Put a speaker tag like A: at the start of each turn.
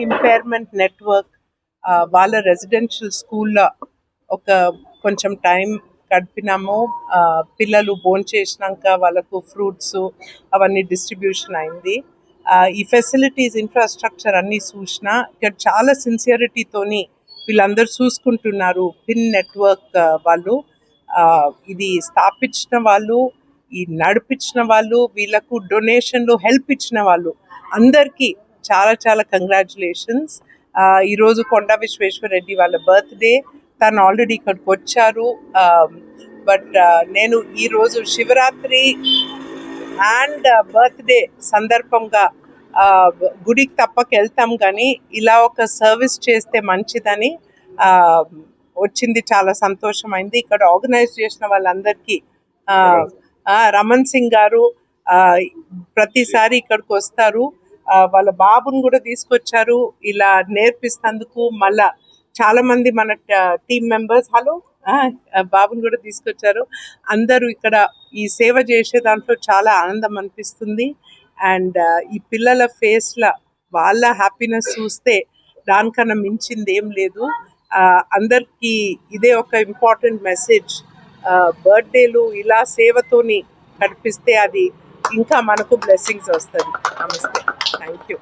A: Impairment network వాళ్ళ residential స్కూల్లో ఒక కొంచెం టైం గడిపినాము. పిల్లలు భోంచేసినాక వాళ్ళకు ఫ్రూట్స్ అవన్నీ డిస్ట్రిబ్యూషన్ అయింది. ఈ ఫెసిలిటీస్ ఇన్ఫ్రాస్ట్రక్చర్ అన్నీ చూసినా ఇక్కడ చాలా సిన్సియరిటీతోని వీళ్ళందరూ చూసుకుంటున్నారు. పిన్ నెట్వర్క్ వాళ్ళు ఇది స్థాపించిన వాళ్ళు, ఈ నడిపించిన వాళ్ళు, వీళ్ళకు డొనేషన్లు హెల్ప్ ఇచ్చిన వాళ్ళు అందరికీ చాలా చాలా కంగ్రాచులేషన్స్. ఈరోజు కొండా విశ్వేశ్వరరెడ్డి వాళ్ళ బర్త్డే. తను ఆల్రెడీ ఇక్కడికి వచ్చారు. బట్ నేను ఈరోజు శివరాత్రి అండ్ బర్త్డే సందర్భంగా గుడికి తప్పక వెళ్తాం, కానీ ఇలా ఒక సర్వీస్ చేస్తే మంచిదని వచ్చింది. చాలా సంతోషమైంది. ఇక్కడ ఆర్గనైజ్ చేసిన వాళ్ళందరికీ రమణ్ సింగ్ గారు ప్రతిసారి ఇక్కడికి వస్తారు. వాళ్ళ బాబుని కూడా తీసుకొచ్చారు ఇలా నేర్పిస్తందుకు. మళ్ళా చాలా మంది మన టీం మెంబర్స్ బాబుని కూడా తీసుకొచ్చారు. అందరూ ఇక్కడ ఈ సేవ చేసే దాంట్లో చాలా ఆనందం అనిపిస్తుంది. అండ్ ఈ పిల్లల ఫేస్ల వాళ్ళ హ్యాపీనెస్ చూస్తే దానికన్నా మించింది ఏం లేదు. అందరికీ ఇదే ఒక ఇంపార్టెంట్ మెసేజ్. బర్త్డేలు ఇలా సేవతోని కనిపిస్తే అది ఇంకా మనకు బ్లెస్సింగ్స్ వస్తుంది. నమస్తే, థ్యాంక్ యూ.